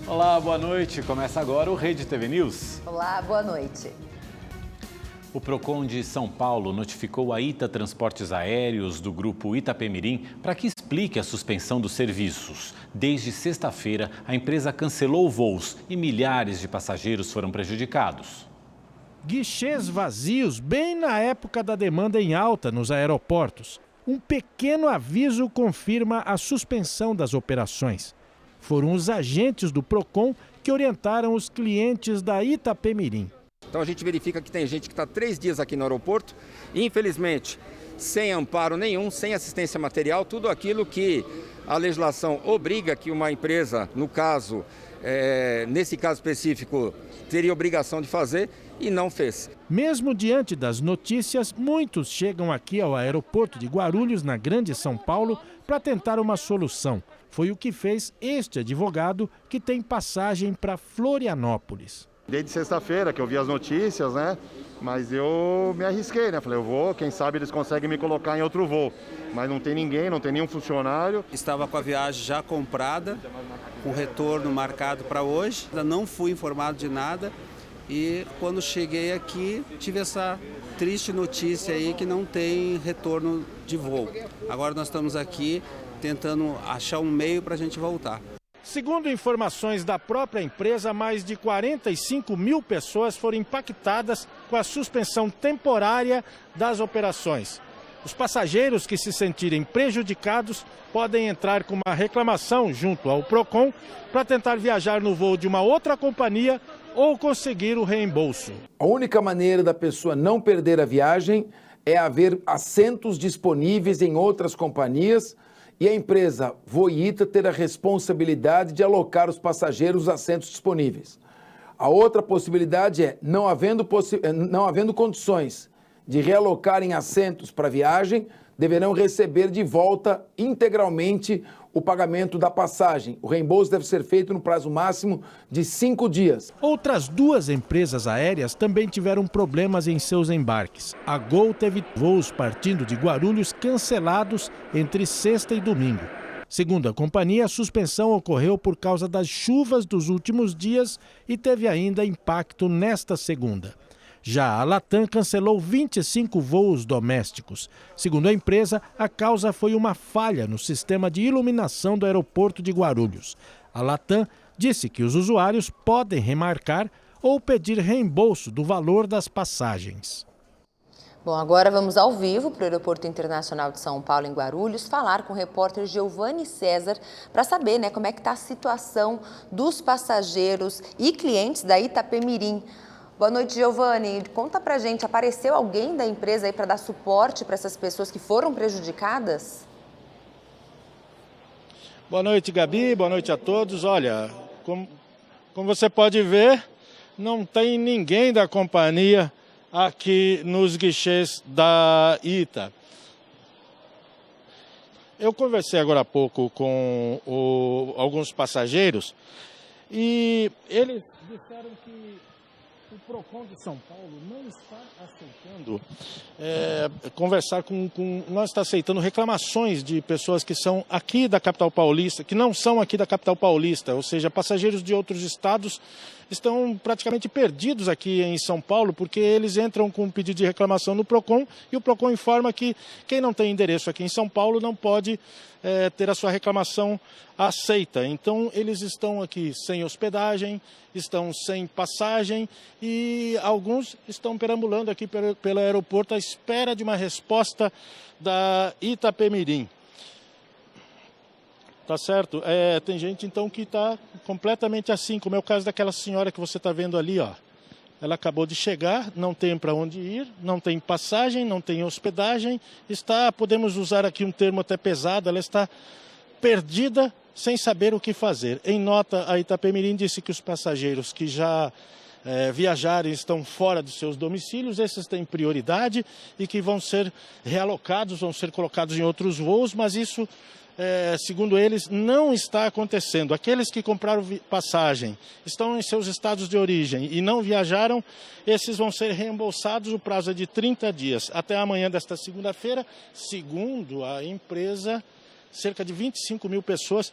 Olá, boa noite. Começa agora o Rede TV News. Olá, boa noite. O Procon de São Paulo notificou a Ita Transportes Aéreos do grupo Itapemirim para que explique a suspensão dos serviços. Desde sexta-feira, a empresa cancelou voos e milhares de passageiros foram prejudicados. Guichês vazios bem na época da demanda em alta nos aeroportos. Um pequeno aviso confirma a suspensão das operações. Foram os agentes do Procon que orientaram os clientes da Itapemirim. Então a gente verifica que tem gente que está 3 dias aqui no aeroporto, e, infelizmente, sem amparo nenhum, sem assistência material, tudo aquilo que a legislação obriga que uma empresa, no caso, nesse caso específico, teria obrigação de fazer e não fez. Mesmo diante das notícias, muitos chegam aqui ao aeroporto de Guarulhos, na Grande São Paulo, para tentar uma solução. Foi o que fez este advogado que tem passagem para Florianópolis. Desde sexta-feira que eu vi as notícias, né? Mas eu me arrisquei, né? Falei, eu vou, quem sabe eles conseguem me colocar em outro voo. Mas não tem ninguém, não tem nenhum funcionário. Estava com a viagem já comprada, com retorno marcado para hoje. Ainda não fui informado de nada e quando cheguei aqui tive essa triste notícia aí que não tem retorno de voo. Agora nós estamos aqui tentando achar um meio para a gente voltar. Segundo informações da própria empresa, mais de 45 mil pessoas foram impactadas com a suspensão temporária das operações. Os passageiros que se sentirem prejudicados podem entrar com uma reclamação junto ao Procon para tentar viajar no voo de uma outra companhia ou conseguir o reembolso. A única maneira da pessoa não perder a viagem é haver assentos disponíveis em outras companhias e a empresa Voita ter a responsabilidade de alocar os passageiros os assentos disponíveis. A outra possibilidade é, não havendo condições de realocarem assentos para viagem, deverão receber de volta integralmente o pagamento da passagem. O reembolso deve ser feito no prazo máximo de 5 dias. Outras 2 empresas aéreas também tiveram problemas em seus embarques. A Gol teve voos partindo de Guarulhos cancelados entre sexta e domingo. Segundo a companhia, a suspensão ocorreu por causa das chuvas dos últimos dias e teve ainda impacto nesta segunda. Já a Latam cancelou 25 voos domésticos. Segundo a empresa, a causa foi uma falha no sistema de iluminação do aeroporto de Guarulhos. A Latam disse que os usuários podem remarcar ou pedir reembolso do valor das passagens. Bom, agora vamos ao vivo para o Aeroporto Internacional de São Paulo, em Guarulhos, falar com o repórter Giovanni César para saber, como é que está a situação dos passageiros e clientes da Itapemirim. Boa noite, Giovanni. Conta pra gente, apareceu alguém da empresa aí para dar suporte para essas pessoas que foram prejudicadas? Boa noite, Gabi. Boa noite a todos. Olha, como você pode ver, não tem ninguém da companhia aqui nos guichês da Ita. Eu conversei agora há pouco com alguns passageiros e eles disseram que o Procon de São Paulo não está aceitando não está aceitando reclamações de pessoas que são aqui da capital paulista, que não são aqui da capital paulista, ou seja, passageiros de outros estados estão praticamente perdidos aqui em São Paulo, porque eles entram com um pedido de reclamação no Procon e o Procon informa que quem não tem endereço aqui em São Paulo não pode ter a sua reclamação aceita. Então eles estão aqui sem hospedagem, estão sem passagem e alguns estão perambulando aqui pelo aeroporto à espera de uma resposta da Itapemirim. Tá certo? Tem gente então que está completamente assim, como é o caso daquela senhora que você está vendo ali, ó. Ela acabou de chegar, não tem para onde ir, não tem passagem, não tem hospedagem, podemos usar aqui um termo até pesado, ela está perdida sem saber o que fazer. Em nota, a Itapemirim disse que os passageiros que já viajarem estão fora dos seus domicílios, esses têm prioridade e que vão ser realocados, vão ser colocados em outros voos, mas isso, segundo eles, não está acontecendo. Aqueles que compraram passagem, estão em seus estados de origem e não viajaram, esses vão ser reembolsados, o prazo é de 30 dias. Até amanhã desta segunda-feira, segundo a empresa, cerca de 25 mil pessoas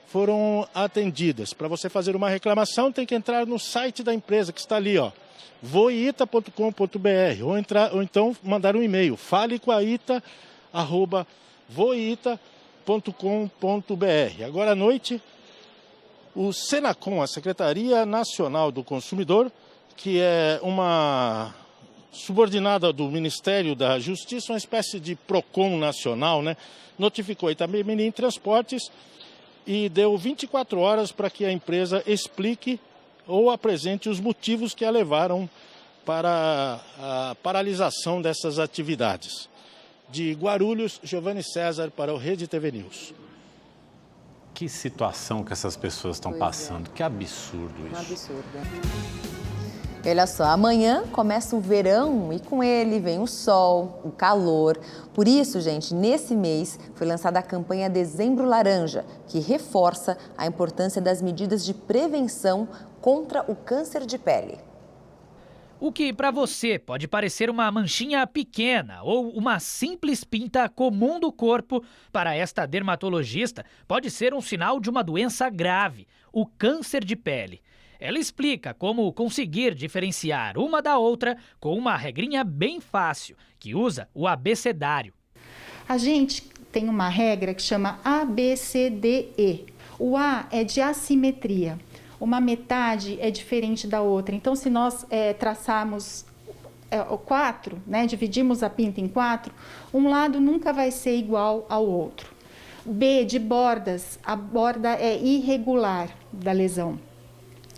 foram atendidas. Para você fazer uma reclamação, tem que entrar no site da empresa, que está ali, ó, voita.com.br, ou então mandar um e-mail, falecoaita@voita.com.br. Agora à noite, o Senacom, a Secretaria Nacional do Consumidor, que é uma subordinada do Ministério da Justiça, uma espécie de PROCON nacional, né? Notificou a Itapemirim Transportes e deu 24 horas para que a empresa explique ou apresente os motivos que a levaram para a paralisação dessas atividades. De Guarulhos, Giovanni César para o Rede TV News. Que situação que essas pessoas estão passando. Que absurdo isso. Um absurdo. Olha só, amanhã começa o verão e com ele vem o sol, o calor. Por isso, gente, nesse mês foi lançada a campanha Dezembro Laranja, que reforça a importância das medidas de prevenção contra o câncer de pele. O que para você pode parecer uma manchinha pequena ou uma simples pinta comum do corpo, para esta dermatologista pode ser um sinal de uma doença grave, o câncer de pele. Ela explica como conseguir diferenciar uma da outra com uma regrinha bem fácil, que usa o abecedário. A gente tem uma regra que chama ABCDE. O A é de assimetria. Uma metade é diferente da outra. Então, se nós traçarmos o 4, né, dividimos a pinta em 4, um lado nunca vai ser igual ao outro. B, de bordas, a borda é irregular da lesão.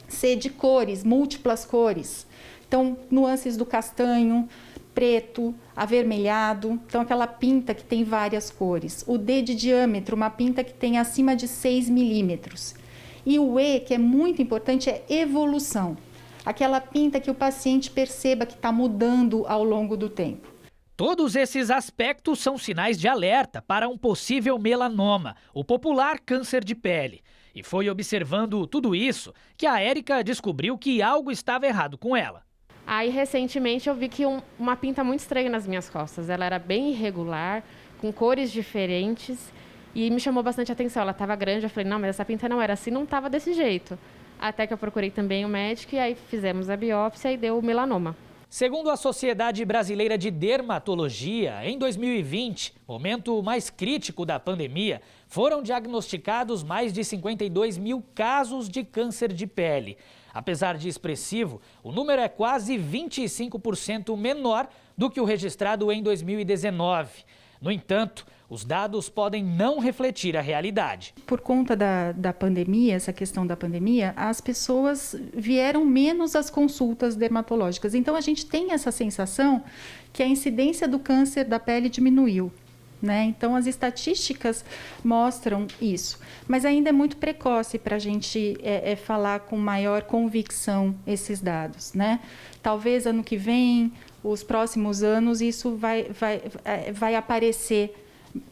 C, de cores, múltiplas cores. Então, nuances do castanho, preto, avermelhado. Então, aquela pinta que tem várias cores. O D, de diâmetro, uma pinta que tem acima de 6 milímetros. E o E, que é muito importante, é evolução. Aquela pinta que o paciente perceba que está mudando ao longo do tempo. Todos esses aspectos são sinais de alerta para um possível melanoma, o popular câncer de pele. E foi observando tudo isso que a Érica descobriu que algo estava errado com ela. Aí, recentemente, eu vi que uma pinta muito estranha nas minhas costas. Ela era bem irregular, com cores diferentes, e me chamou bastante atenção. Ela estava grande, eu falei, não, mas essa pinta não era assim, não estava desse jeito. Até que eu procurei também o médico, e aí fizemos a biópsia e deu o melanoma. Segundo a Sociedade Brasileira de Dermatologia, em 2020, momento mais crítico da pandemia, foram diagnosticados mais de 52 mil casos de câncer de pele. Apesar de expressivo, o número é quase 25% menor do que o registrado em 2019. No entanto, os dados podem não refletir a realidade. Por conta da pandemia, essa questão da pandemia, as pessoas vieram menos às consultas dermatológicas. Então, a gente tem essa sensação que a incidência do câncer da pele diminuiu, né? Então, as estatísticas mostram isso. Mas ainda é muito precoce para a gente falar com maior convicção esses dados, né? Talvez ano que vem, os próximos anos, isso vai aparecer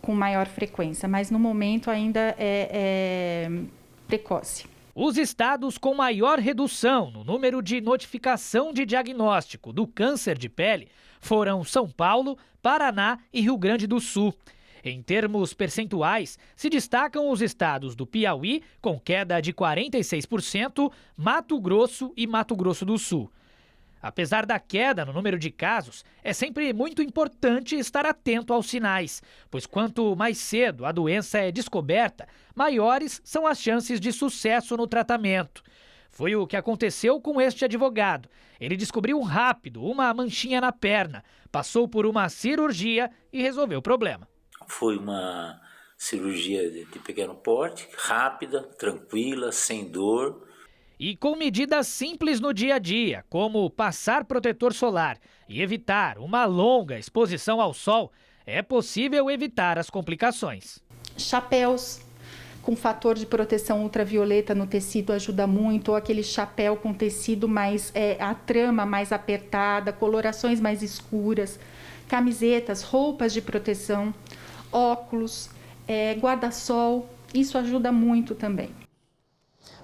com maior frequência, mas no momento ainda é precoce. Os estados com maior redução no número de notificação de diagnóstico do câncer de pele foram São Paulo, Paraná e Rio Grande do Sul. Em termos percentuais, se destacam os estados do Piauí, com queda de 46%, Mato Grosso e Mato Grosso do Sul. Apesar da queda no número de casos, é sempre muito importante estar atento aos sinais, pois quanto mais cedo a doença é descoberta, maiores são as chances de sucesso no tratamento. Foi o que aconteceu com este advogado. Ele descobriu rápido uma manchinha na perna, passou por uma cirurgia e resolveu o problema. Foi uma cirurgia de pequeno porte, rápida, tranquila, sem dor. E com medidas simples no dia a dia, como passar protetor solar e evitar uma longa exposição ao sol, é possível evitar as complicações. Chapéus com fator de proteção ultravioleta no tecido ajuda muito, ou aquele chapéu com tecido mais, a trama mais apertada, colorações mais escuras, camisetas, roupas de proteção, óculos, guarda-sol, isso ajuda muito também.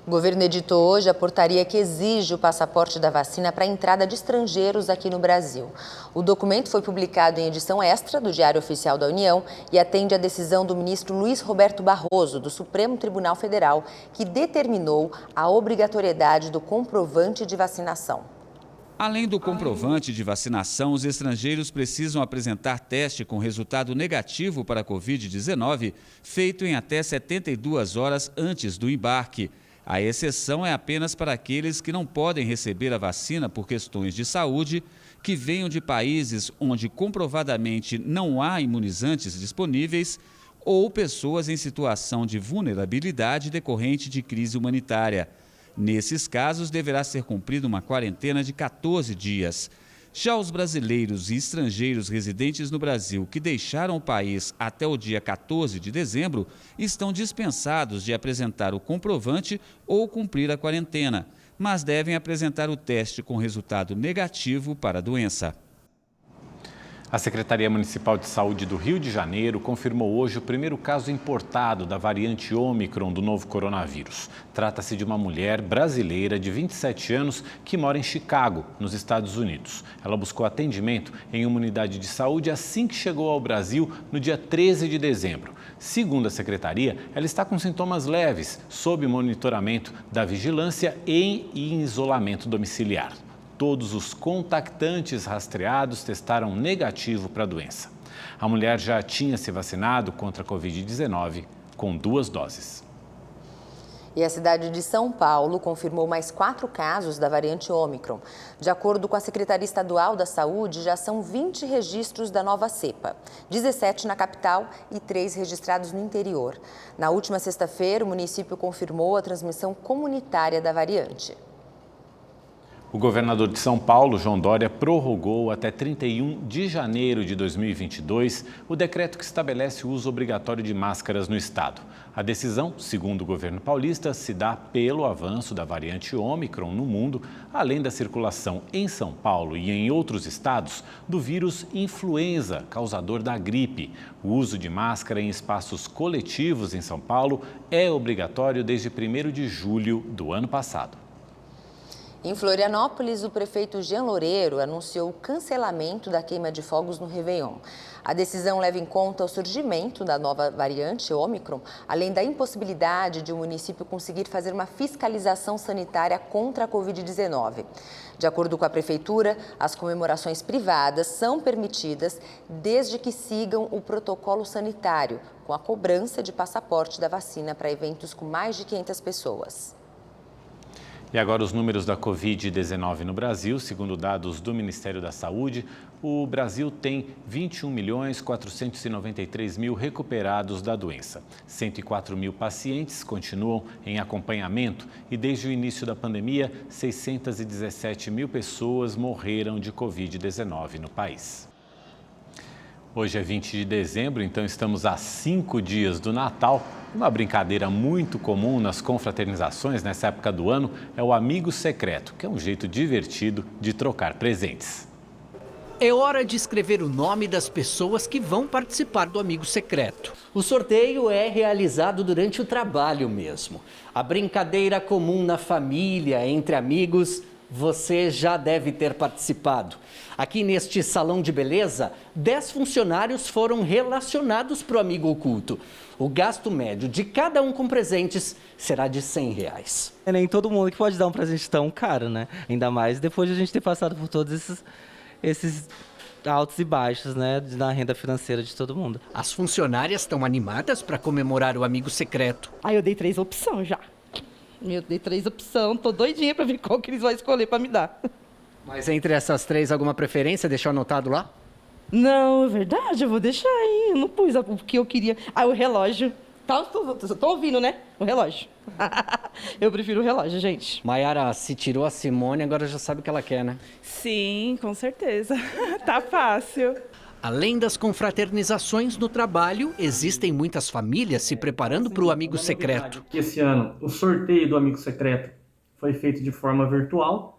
O governo editou hoje a portaria que exige o passaporte da vacina para a entrada de estrangeiros aqui no Brasil. O documento foi publicado em edição extra do Diário Oficial da União e atende à decisão do ministro Luiz Roberto Barroso, do Supremo Tribunal Federal, que determinou a obrigatoriedade do comprovante de vacinação. Além do comprovante de vacinação, os estrangeiros precisam apresentar teste com resultado negativo para a Covid-19, feito em até 72 horas antes do embarque. A exceção é apenas para aqueles que não podem receber a vacina por questões de saúde, que venham de países onde comprovadamente não há imunizantes disponíveis ou pessoas em situação de vulnerabilidade decorrente de crise humanitária. Nesses casos, deverá ser cumprida uma quarentena de 14 dias. Já os brasileiros e estrangeiros residentes no Brasil que deixaram o país até o dia 14 de dezembro estão dispensados de apresentar o comprovante ou cumprir a quarentena, mas devem apresentar o teste com resultado negativo para a doença. A Secretaria Municipal de Saúde do Rio de Janeiro confirmou hoje o primeiro caso importado da variante Ômicron do novo coronavírus. Trata-se de uma mulher brasileira de 27 anos que mora em Chicago, nos Estados Unidos. Ela buscou atendimento em uma unidade de saúde assim que chegou ao Brasil no dia 13 de dezembro. Segundo a Secretaria, ela está com sintomas leves, sob monitoramento da vigilância e em isolamento domiciliar. Todos os contactantes rastreados testaram negativo para a doença. A mulher já tinha se vacinado contra a Covid-19 com 2 doses. E a cidade de São Paulo confirmou mais 4 casos da variante Ômicron. De acordo com a Secretaria Estadual da Saúde, já são 20 registros da nova cepa, 17 na capital e 3 registrados no interior. Na última sexta-feira, o município confirmou a transmissão comunitária da variante. O governador de São Paulo, João Dória, prorrogou até 31 de janeiro de 2022 o decreto que estabelece o uso obrigatório de máscaras no estado. A decisão, segundo o governo paulista, se dá pelo avanço da variante Ômicron no mundo, além da circulação em São Paulo e em outros estados do vírus influenza, causador da gripe. O uso de máscara em espaços coletivos em São Paulo é obrigatório desde 1º de julho do ano passado. Em Florianópolis, o prefeito Jean Loureiro anunciou o cancelamento da queima de fogos no Réveillon. A decisão leva em conta o surgimento da nova variante Ômicron, além da impossibilidade de o município conseguir fazer uma fiscalização sanitária contra a Covid-19. De acordo com a prefeitura, as comemorações privadas são permitidas desde que sigam o protocolo sanitário, com a cobrança de passaporte da vacina para eventos com mais de 500 pessoas. E agora os números da Covid-19 no Brasil. Segundo dados do Ministério da Saúde, o Brasil tem 21.493.000 recuperados da doença. 104.000 pacientes continuam em acompanhamento e desde o início da pandemia, 617.000 pessoas morreram de Covid-19 no país. Hoje é 20 de dezembro, então estamos a 5 dias do Natal. Uma brincadeira muito comum nas confraternizações nessa época do ano é o amigo secreto, que é um jeito divertido de trocar presentes. É hora de escrever o nome das pessoas que vão participar do amigo secreto. O sorteio é realizado durante o trabalho mesmo. A brincadeira comum na família, entre amigos, você já deve ter participado. Aqui neste salão de beleza, 10 funcionários foram relacionados para o amigo oculto. O gasto médio de cada um com presentes será de R$100. É nem todo mundo que pode dar um presente tão caro, né? Ainda mais depois de a gente ter passado por todos esses altos e baixos, né, na renda financeira de todo mundo. As funcionárias estão animadas para comemorar o amigo secreto. Eu dei 3 opções já. Eu dei 3 opções, tô doidinha para ver qual que eles vão escolher para me dar. Mas entre essas 3, alguma preferência? Deixou anotado lá? Não, é verdade, eu vou deixar aí. Eu não pus o que eu queria. O relógio. Tô ouvindo, né? O relógio. Eu prefiro o relógio, gente. Mayara, se tirou a Simone, agora já sabe o que ela quer, né? Sim, com certeza. Tá fácil. Além das confraternizações no trabalho, existem muitas famílias se preparando para o amigo secreto. Esse ano, o sorteio do amigo secreto foi feito de forma virtual.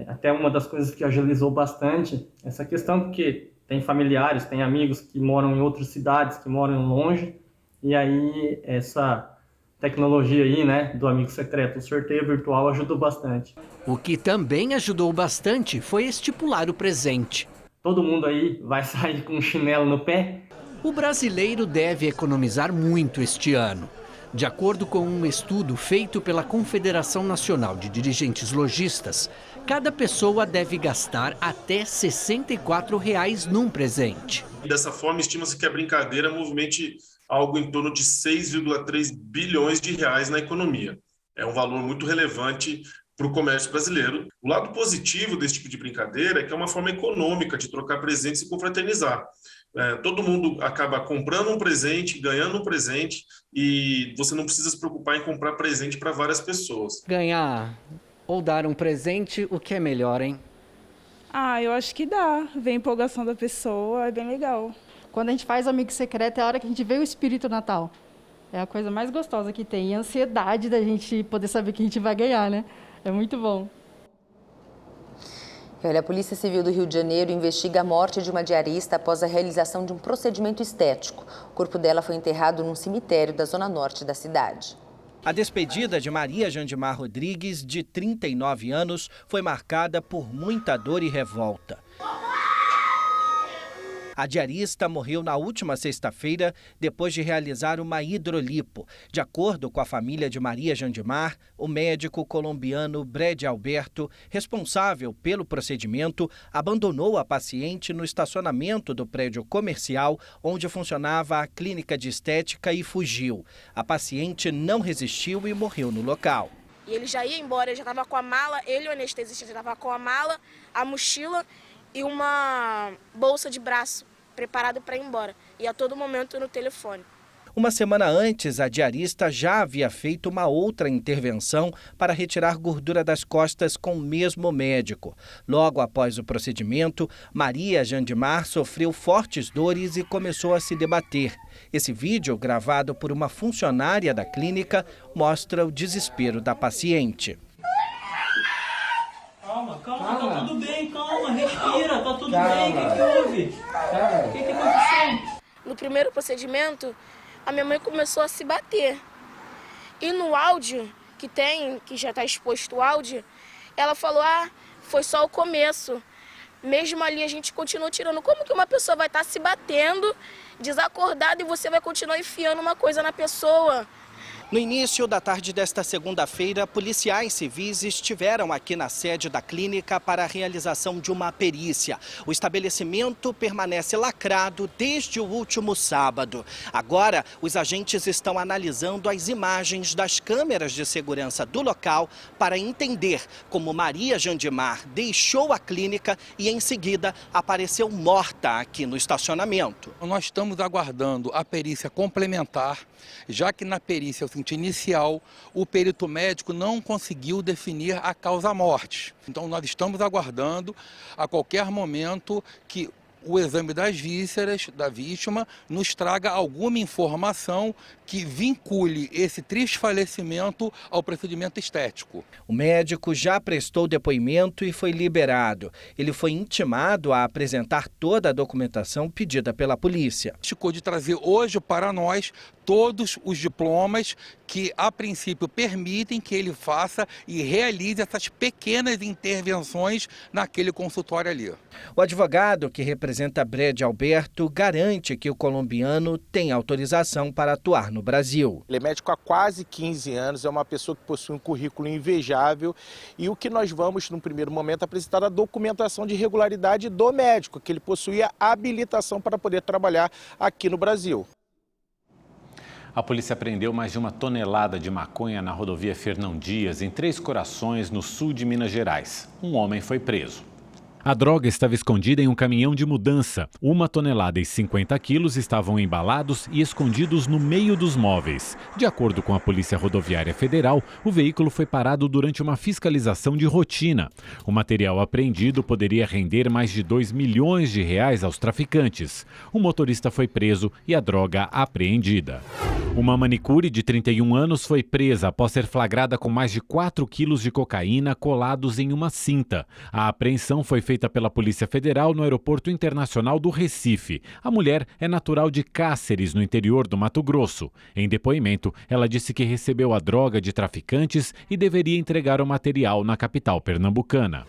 Até uma das coisas que agilizou bastante essa questão, porque tem familiares, tem amigos que moram em outras cidades, que moram longe, e aí essa tecnologia aí, né, do Amigo Secreto. O sorteio virtual ajudou bastante. O que também ajudou bastante foi estipular o presente. Todo mundo aí vai sair com um chinelo no pé? O brasileiro deve economizar muito este ano. De acordo com um estudo feito pela Confederação Nacional de Dirigentes Lojistas, cada pessoa deve gastar até R$ 64 num presente. Dessa forma, estima-se que a brincadeira movimente algo em torno de 6,3 bilhões de reais na economia. É um valor muito relevante para o comércio brasileiro. O lado positivo desse tipo de brincadeira é que é uma forma econômica de trocar presentes e confraternizar. Todo mundo acaba comprando um presente, ganhando um presente, e você não precisa se preocupar em comprar presente para várias pessoas. Ganhar ou dar um presente, o que é melhor, hein? Eu acho que dá. Vem a empolgação da pessoa, é bem legal. Quando a gente faz Amigo Secreto, é a hora que a gente vê o espírito Natal. É a coisa mais gostosa que tem. E a ansiedade da gente poder saber que a gente vai ganhar, né? É muito bom. Olha, a Polícia Civil do Rio de Janeiro investiga a morte de uma diarista após a realização de um procedimento estético. O corpo dela foi enterrado num cemitério da zona norte da cidade. A despedida de Maria Jandimar Rodrigues, de 39 anos, foi marcada por muita dor e revolta. A diarista morreu na última sexta-feira depois de realizar uma hidrolipo. De acordo com a família de Maria Jandimar, o médico colombiano Brad Alberto, responsável pelo procedimento, abandonou a paciente no estacionamento do prédio comercial onde funcionava a clínica de estética e fugiu. A paciente não resistiu e morreu no local. E ele já ia embora, ele já estava com a mala, ele e o anestesista já estava com a mala, a mochila e uma bolsa de braço preparado para ir embora. E a todo momento no telefone. Uma semana antes, a diarista já havia feito uma outra intervenção para retirar gordura das costas com o mesmo médico. Logo após o procedimento, Maria Jandimar sofreu fortes dores e começou a se debater. Esse vídeo, gravado por uma funcionária da clínica, mostra o desespero da paciente. Calma, tá tudo bem, calma, respira, tá tudo bem, o que houve? O que aconteceu? No primeiro procedimento, a minha mãe começou a se bater. E no áudio que já está exposto o áudio, ela falou, foi só o começo. Mesmo ali a gente continuou tirando. Como que uma pessoa vai estar se batendo, desacordada, e você vai continuar enfiando uma coisa na pessoa? No início da tarde desta segunda-feira, policiais civis estiveram aqui na sede da clínica para a realização de uma perícia. O estabelecimento permanece lacrado desde o último sábado. Agora, os agentes estão analisando as imagens das câmeras de segurança do local para entender como Maria Jandimar deixou a clínica e, em seguida, apareceu morta aqui no estacionamento. Nós estamos aguardando a perícia complementar, já que na perícia inicial, o perito médico não conseguiu definir a causa-morte. Então, nós estamos aguardando a qualquer momento que o exame das vísceras da vítima nos traga alguma informação que vincule esse triste falecimento ao procedimento estético. O médico já prestou depoimento e foi liberado. Ele foi intimado a apresentar toda a documentação pedida pela polícia. Ficou de trazer hoje para nós todos os diplomas que, a princípio, permitem que ele faça e realize essas pequenas intervenções naquele consultório ali. O advogado que representa Brad Alberto garante que o colombiano tem autorização para atuar no Brasil. Ele é médico há quase 15 anos, é uma pessoa que possui um currículo invejável, e o que nós vamos, num primeiro momento, apresentar a documentação de regularidade do médico, que ele possuía habilitação para poder trabalhar aqui no Brasil. A polícia apreendeu mais de 1 tonelada de maconha na rodovia Fernão Dias, em Três Corações, no sul de Minas Gerais. Um homem foi preso. A droga estava escondida em um caminhão de mudança. 1 tonelada e 50 quilos estavam embalados e escondidos no meio dos móveis. De acordo com a Polícia Rodoviária Federal, o veículo foi parado durante uma fiscalização de rotina. O material apreendido poderia render mais de R$ 2 milhões aos traficantes. O motorista foi preso e a droga apreendida. Uma manicure de 31 anos foi presa após ser flagrada com mais de 4 quilos de cocaína colados em uma cinta. A apreensão foi feita feita pela Polícia Federal no Aeroporto Internacional do Recife. A mulher é natural de Cáceres, no interior do Mato Grosso. Em depoimento, ela disse que recebeu a droga de traficantes e deveria entregar o material na capital pernambucana.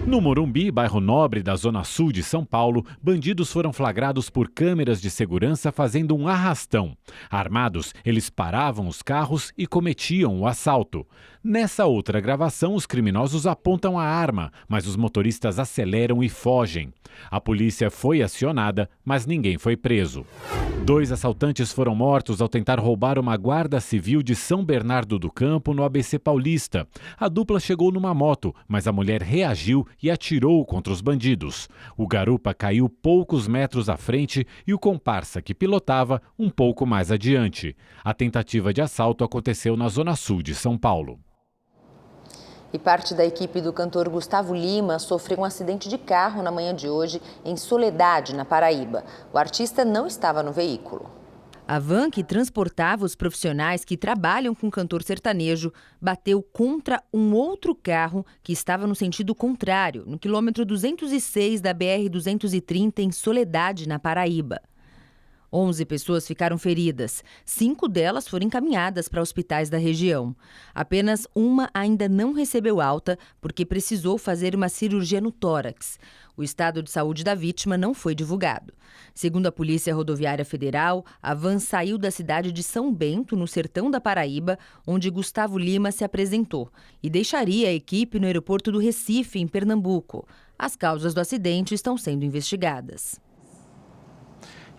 No Morumbi, bairro nobre da Zona Sul de São Paulo, bandidos foram flagrados por câmeras de segurança fazendo um arrastão. Armados, eles paravam os carros e cometiam o assalto. Nessa outra gravação, os criminosos apontam a arma, mas os motoristas aceleram e fogem. A polícia foi acionada, mas ninguém foi preso. 2 assaltantes foram mortos ao tentar roubar uma guarda civil de São Bernardo do Campo, no ABC Paulista. A dupla chegou numa moto, mas a mulher reagiu e atirou contra os bandidos. O garupa caiu poucos metros à frente e o comparsa que pilotava um pouco mais adiante. A tentativa de assalto aconteceu na Zona Sul de São Paulo. E parte da equipe do cantor Gustavo Lima sofreu um acidente de carro na manhã de hoje em Soledade, na Paraíba. O artista não estava no veículo. A van que transportava os profissionais que trabalham com o cantor sertanejo bateu contra um outro carro que estava no sentido contrário, no quilômetro 206 da BR-230 em Soledade, na Paraíba. 11 pessoas ficaram feridas. 5 delas foram encaminhadas para hospitais da região. Apenas uma ainda não recebeu alta porque precisou fazer uma cirurgia no tórax. O estado de saúde da vítima não foi divulgado. Segundo a Polícia Rodoviária Federal, a van saiu da cidade de São Bento, no sertão da Paraíba, onde Gustavo Lima se apresentou, e deixaria a equipe no aeroporto do Recife, em Pernambuco. As causas do acidente estão sendo investigadas.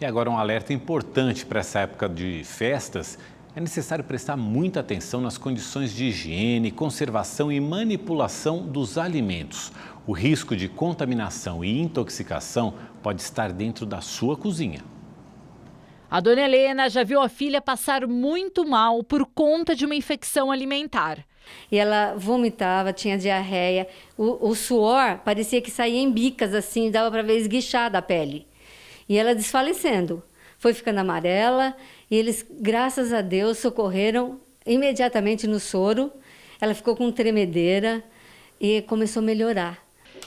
E agora um alerta importante para essa época de festas. É necessário prestar muita atenção nas condições de higiene, conservação e manipulação dos alimentos. O risco de contaminação e intoxicação pode estar dentro da sua cozinha. A dona Helena já viu a filha passar muito mal por conta de uma infecção alimentar. E ela vomitava, tinha diarreia, o suor parecia que saía em bicas assim, dava para ver esguichada a pele. E ela desfalecendo, foi ficando amarela e eles, graças a Deus, socorreram imediatamente no soro. Ela ficou com tremedeira e começou a melhorar.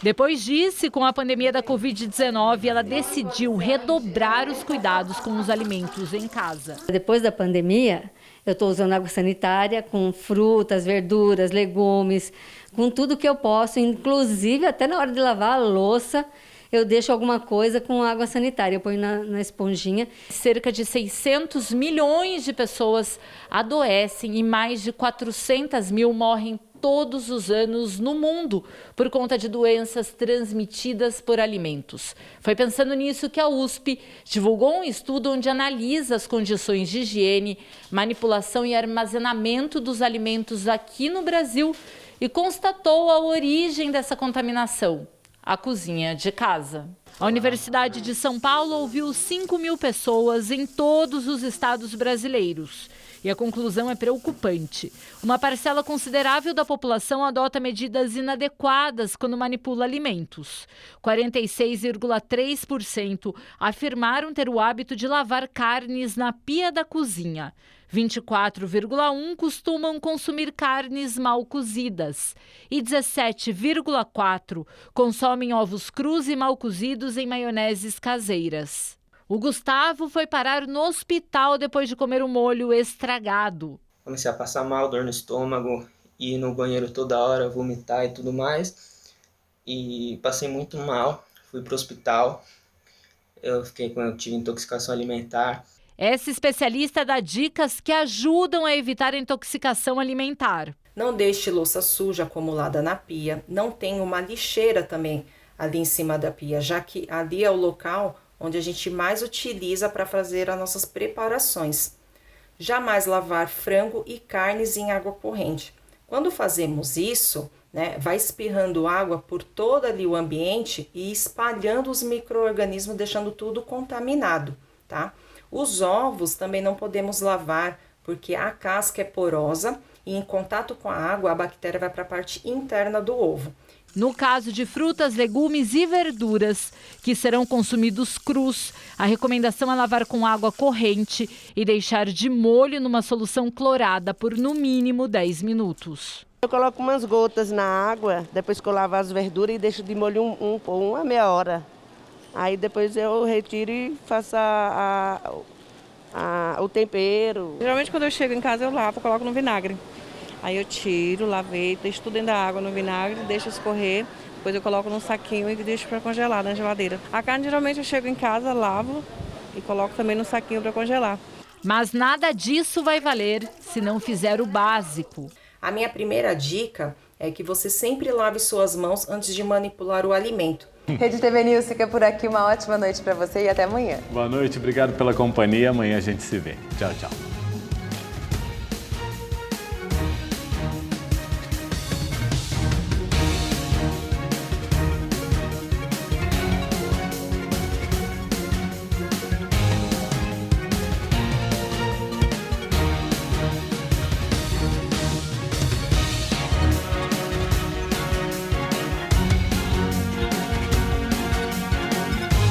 Depois disso, com a pandemia da Covid-19, ela decidiu redobrar os cuidados com os alimentos em casa. Depois da pandemia, eu estou usando água sanitária com frutas, verduras, legumes, com tudo que eu posso, inclusive até na hora de lavar a louça, eu deixo alguma coisa com água sanitária, eu ponho na esponjinha. Cerca de 600 milhões de pessoas adoecem e mais de 400 mil morrem todos os anos no mundo por conta de doenças transmitidas por alimentos. Foi pensando nisso que a USP divulgou um estudo onde analisa as condições de higiene, manipulação e armazenamento dos alimentos aqui no Brasil e constatou a origem dessa contaminação: a cozinha de casa. A Universidade de São Paulo ouviu 5.000 pessoas em todos os estados brasileiros. E a conclusão é preocupante. Uma parcela considerável da população adota medidas inadequadas quando manipula alimentos. 46,3% afirmaram ter o hábito de lavar carnes na pia da cozinha. 24,1% costumam consumir carnes mal cozidas. E 17,4% consomem ovos crus e mal cozidos em maioneses caseiras. O Gustavo foi parar no hospital depois de comer um molho estragado. Comecei a passar mal, dor no estômago, ir no banheiro toda hora, vomitar e tudo mais. E passei muito mal, fui para o hospital. Eu tive intoxicação alimentar. Essa especialista dá dicas que ajudam a evitar a intoxicação alimentar. Não deixe louça suja acumulada na pia. Não tenha uma lixeira também ali em cima da pia, já que ali é o local onde a gente mais utiliza para fazer as nossas preparações. Jamais lavar frango e carnes em água corrente. Quando fazemos isso, vai espirrando água por todo ali o ambiente e espalhando os micro-organismos, deixando tudo contaminado, tá? Os ovos também não podemos lavar, porque a casca é porosa e em contato com a água, a bactéria vai para a parte interna do ovo. No caso de frutas, legumes e verduras que serão consumidos crus, a recomendação é lavar com água corrente e deixar de molho numa solução clorada por no mínimo 10 minutos. Eu coloco umas gotas na água, depois que eu lavo as verduras e deixo de molho uma meia hora. Aí depois eu retiro e faço o tempero. Geralmente quando eu chego em casa eu lavo, coloco no vinagre. Aí eu tiro, lavei, deixo tudo dentro da água no vinagre, deixo escorrer. Depois eu coloco num saquinho e deixo para congelar na geladeira. A carne geralmente eu chego em casa, lavo e coloco também no saquinho para congelar. Mas nada disso vai valer se não fizer o básico. A minha primeira dica é que você sempre lave suas mãos antes de manipular o alimento. Rede TV News fica por aqui. Uma ótima noite para você e até amanhã. Boa noite, obrigado pela companhia. Amanhã a gente se vê. Tchau, tchau.